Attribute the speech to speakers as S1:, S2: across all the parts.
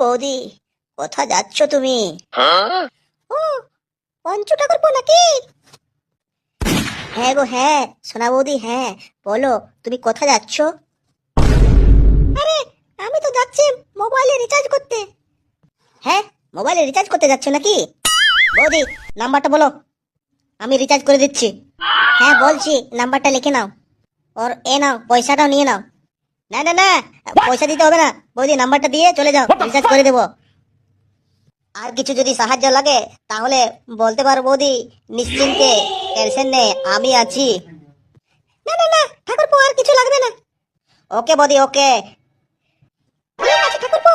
S1: বৌদি, কোথা যাচ্ছ তুমি? ও, পঞ্চু ঠাকুরপো নাকি? হ্যাঁ গো হ্যাঁ, সোনা বৌদি হ্যাঁ, বলো তুমি কোথা যাচ্ছ? আরে আমি তো যাচ্ছি মোবাইলে রিচার্জ করতে। হ্যাঁ, মোবাইলে রিচার্জ করতে যাচ্ছ নাকি? বৌদি নাম্বারটা বলো, আমি রিচার্জ করে দিচ্ছি। হ্যাঁ বলছি, নাম্বারটা লিখে নাও, ওর এ নাও, পয়সাটাও নিয়ে নাও। না না না, পয়সা দিতে হবে না বৌদি, নাম্বারটা দিয়ে চলে যাও, রিচার্জ করে দেবো। আর কিছু যদি সাহায্য লাগে তাহলে বলতে পারো বৌদি, নিশ্চিন্তে, টেনশন নেই, আমি আছি। না না না ঠাকুরপো, আর কিছু লাগবে না। ওকে বৌদি ওকে। ঠিক আছে ঠাকুরপো,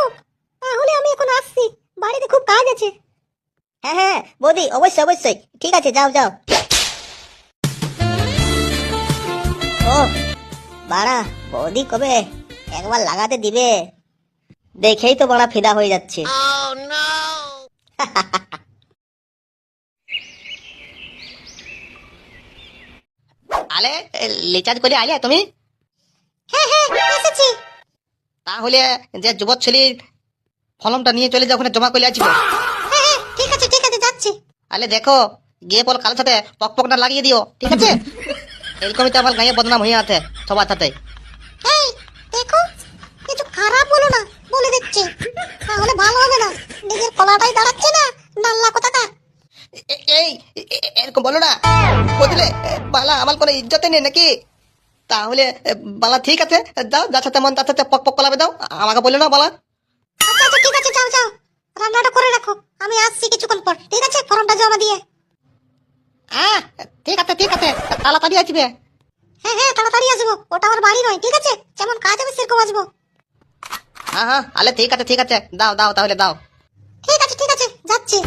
S1: তাহলে আমি এখন আসছি, বাড়িতে খুব কাজ আছে। হ্যাঁ হ্যাঁ বৌদি, অবশ্যই অবশ্যই, ঠিক আছে যাও যাও। ও বাড়া, বৌদি কবে একবার লাগাতে দিবে, দেখেই তো বড়া ফিদা হয়ে যাচ্ছে। আলে রিচার্জ করে আইলে তুমি? হ্যাঁ হ্যাঁ এসেছি। তাহলে যে যুবক ছেলের ফর্মটা নিয়ে চলে যাও, ওখানে জমা করে আসবে। হ্যাঁ হ্যাঁ ঠিক আছে যাচ্ছি। আলে দেখো, গিয়ে পর কাল সাথে পকপকটা লাগিয়ে দিও, ঠিক আছে? এরকমই তো আমার গায়ে বদনাম হয়ে আছে সবার সাথে। এই দেখো, কিছু খারাপ বলো না, বলে দিচ্ছি, তাহলে ভালো হবে না। নিজের কলাটাই দাঁড়াচ্ছে না, নাল্লা কোথাকার। এই এরকম বলো না, বুঝলে বালা আমার কোনো ইজ্জতে নেই নাকি? তাহলে বালা ঠিক আছে, যাও, যার সাথে মন তার সাথে পক পক কলাবে দাও, আমাকে বললো না বালা। আচ্ছা আচ্ছা ঠিক আছে, যাও যাও, রান্নাটা করে রাখো, আমি আসছি কিছুক্ষণ পর, ঠিক আছে? ফর্মটা জমা দিয়ে। হ্যাঁ ঠিক আছে তাড়াতাড়ি আসবে। হ্যাঁ হ্যাঁ তাড়াতাড়ি আসবো, ওটা আমার বাড়ি নয়, ঠিক আছে? যেমন কাজ হবে সেরকম আসবো। হ্যাঁ হ্যাঁ আলে ঠিক আছে, দাও দাও তাহলে দাও। ঠিক আছে যাচ্ছি।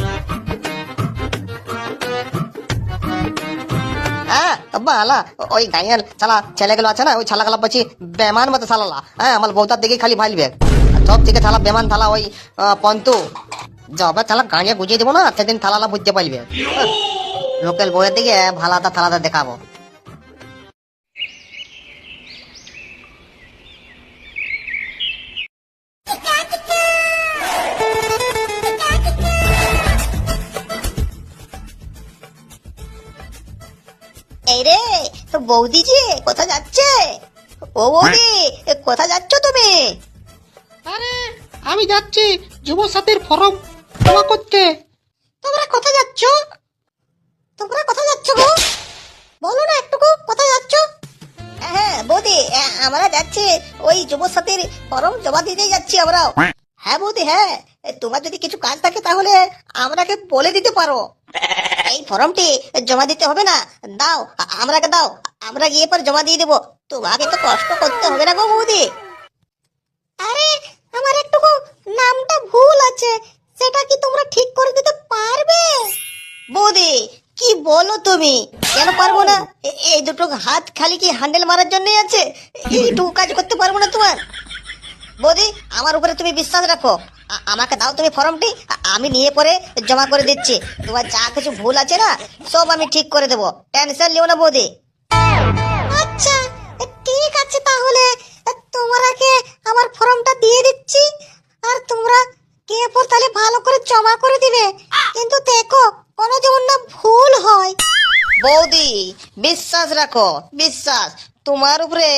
S1: হ্যাঁ বালা, ওই গাঁয়ের শালা ছেলেগুলো আছে না, ওই ছালাগুলা বলছি বেমান মতো শালালা। হ্যাঁ আমার বউতার দিকে খালি ভাইলবে, সব থেকে শালা বেমান থালা ওই পন্তু। যবে শালা গাঁয়ে বুঝিয়ে দেবো না, সেদিন থালালা বুঝতে পারবে। লোকাল বউয়ের দিকে ভালাটা থালাটা দেখাবো। এই রে বৌদি জি, কোথা যাচ্ছে? ও বৌদি, কোথা যাচ্ছ তুমি?
S2: আরে আমি যাচ্ছি যুব সাথীর ফর্ম জমা করতে।
S1: তোমরা কোথা যাচ্ছ গো? বলো না একটুকু, কোথায় যাচ্ছ? হ্যাঁ বৌদি, আমরা যাচ্ছি ওই যুব সাথীর ফর্ম জমা দিতে যাচ্ছি আমরাও। হ্যাঁ বৌদি হ্যাঁ, তোমার যদি কিছু কাজ থাকে তাহলে আমরাকে বলে দিতে পারো। এই ফর্মটি জমা দিতে হবে না, দাও, আমরাকে দাও, আমরা গিয়ে পর জমা দিয়ে দেবো, তোমাকে তো কষ্ট করতে হবে না গো বৌদি। আরে আমার একটুকু নামটা ভুল আছে, সেটা কি তোমরা ঠিক করে দিতে পারবে? বৌদি কি বলো তুমি, কেন পারবো না? এই দুটো হাত খালি কি হ্যান্ডেল মারার জন্যই আছে? এইটুকু কাজ করতে পারবো না তোমার? বৌদি আমার উপরে তুমি বিশ্বাস রাখো, আমাকে দাও তুমি ফর্মটি, আমি নিয়ে পরে জমা করে দিচ্ছি। তোমার যা কিছু ভুল আছে না, সব আমি ঠিক করে দেবো, টেনশন নিও না বৌদি। আচ্ছা ঠিক আছে, তাহলে তোমরাকে আমার ফর্মটা দিয়ে দিচ্ছি, আর তোমরা গিয়ে পর তাহলে ভালো করে জমা করে দিবে, কিন্তু দেখো কোনো যেমন না ভুল হয়। বৌদি বিশ্বাস রাখো, বিশ্বাস, তোমার উপরে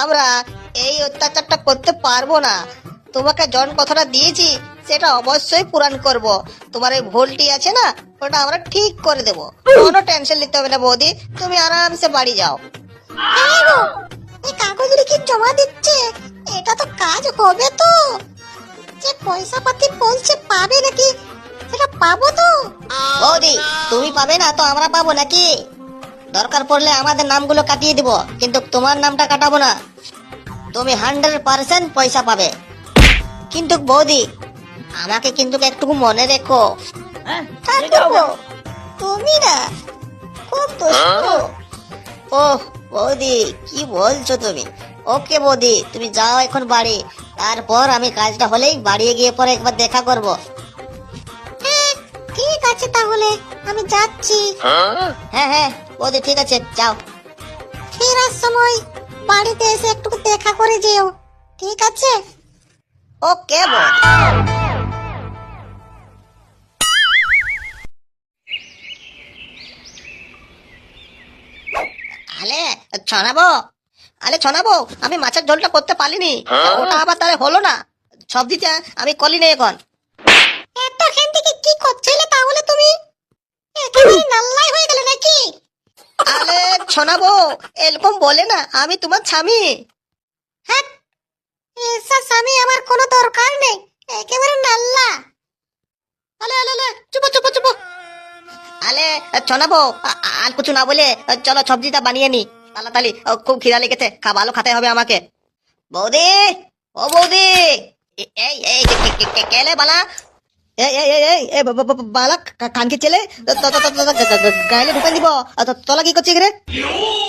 S1: আমরা এই অত্যাচারটা করতে পারবো না। তোমাকে জন কথাটা দিয়েছি সেটা অবশ্যই পূরণ করব। তোমার এই ভুলটি আছে না, ওটা আমরা ঠিক করে দেব, কোনো টেনশন নিতে হবে না বৌদি, তুমি আরামসে বাড়ি যাও। এই কাগজগুলি কি জমা দিচ্ছে, এটা তো কাজ হবে তো? যে পয়সা পাতি বলছে পাবে নাকি, সেটা পাবো তো? বৌদি তুমি পাবে না তো আমরা পাবো নাকি? দরকার পড়লে আমাদের নামগুলো কাটিয়ে দিব, কিন্তু তোমার নামটা কাটাবো না। তুমি 100% পয়সা পাবে, কিন্তু বৌদি আমাকে কিন্তু একটু মনে রেখো। তুমি না খুব দুষ্ট। ওহ বৌদি কি বলছো তুমি? ওকে বৌদি তুমি যাও এখন বাড়ি, তারপর আমি কাজটা হলেই বাড়ি গিয়ে পরে একবার দেখা করব। হ্যাঁ ঠিক আছে, তাহলে আমি যাচ্ছি। হ্যাঁ হ্যাঁ বৌদি ঠিক আছে, যাও। ফেরার সময় বাড়িতে এসে একটু দেখা করে যেও, ঠিক আছে? ওকে বৌদি। ছনাবো, আরে ছনাবো, আমি মাছের ঝোলটা করতে পারিনি, ওটা আবার তাহলে হলো না। সবজিটা আমি করিনি এখন। এতক্ষণ থেকে কি করছিলে তাহলে তুমি? একেবারে নাল্লাই হয়ে গেলে নাকি? আরে ছনাবো, এরকম বলে না, আমি তোমার স্বামী। হ্যাঁ, এসা স্বামী আমার কোনো দরকার নেই, একেবারে নাল্লা। আলে আলে আলে, চুপ চুপ চুপ। আলে ছনাবো, আর কিছু না বলে চলো সবজিটা বানিয়ে নি তাড়াতাড়ি, খুব খিদা লেগেছে, ভালো খেতে হবে আমাকে। বৌদি, ও বৌদি, এই এই কেলে বালা, এই এই এই এই এই বালা কানকে ছেলে, গাইলে ঢুকে দিব। তোলা কি করছিস রে?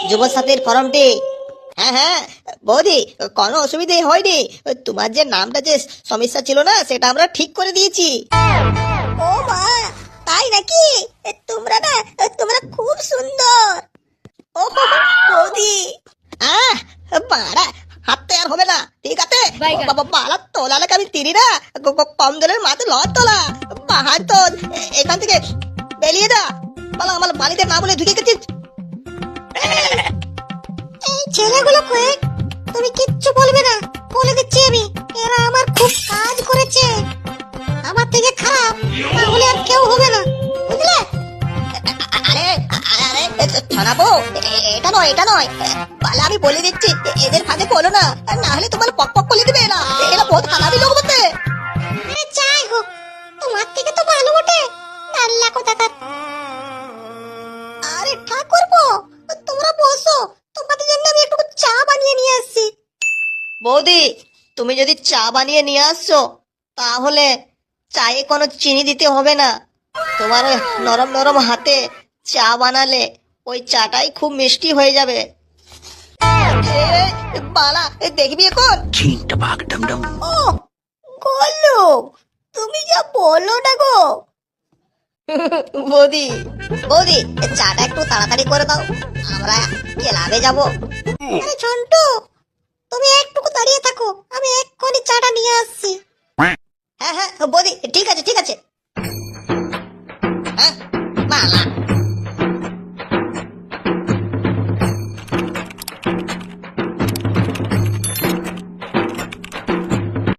S1: যুব সাথীর ফর্মটি। হ্যাঁ হ্যাঁ বৌদি, কোনো অসুবিধে হয়নি, তোমার যে নামটা যে সমস্যা ছিল না সেটা আমরা ঠিক করে দিয়েছি। ও মা, তাই নাকি? তোমরা না, তোমরা খুব সুন্দর। ও বৌদি, আহ বাড়া, হাততে আর হবে না, ঠিক আছে? বাবা বালা তোলালে আমি তিরি না, কম জলের মাথা লজ তোলা পাহাড় তো। এখান থেকে বেরিয়ে যা, বলো আমার বাড়িতে না বলে ঢুকে গেছিস। এই ছেলেগুলো কয়ে তুমি কিচ্ছু বলবে না, বলে দিচ্ছি আমি, এরা আমার খুব কাজ করেছে, আমার থেকে খারাপ তাহলে আর কেউ হবে না, বুঝলে? আরে আরে ছড়াবো, এটা নয় এটা নয়, বলে আমি বলে দিচ্ছি, এদের ফাঁদে পড়ো না, না হলে তোমার পক পক করে দিবে এরা, এরা বহুত খারাপই লোক বলতে। আরে যাই হোক, তোমার থেকে তো ভালো বটে, আল্লাহ কোথাকার। আরে ঠাকুরপো, তোমরা বসো, তোমাদের জন্য আমি একটু চা বানিয়ে নিয়ে আসছি। বৌদি, তুমি যদি চা বানিয়ে নিয়ে আসছো তাহলে চায়ে কোনো চিনি দিতে হবে না, তোমার ওই নরম নরম হাতে চা বানালে ওই চাটাই খুব মিষ্টি হয়ে যাবে। বালা, দেখবি এখন? ও গোলু, তুমি যা বলো না গো। বৌদি বৌদি, চাটা একটু তাড়াতাড়ি করে দাও, আমরা ক্লাবে যাব। আরে ঝন্টু, তুমি একটুকু দাঁড়িয়ে থাকো, আমি এক্ষুনি চাটা নিয়ে আসছি। হ্যাঁ হ্যাঁ বৌদি, ঠিক আছে।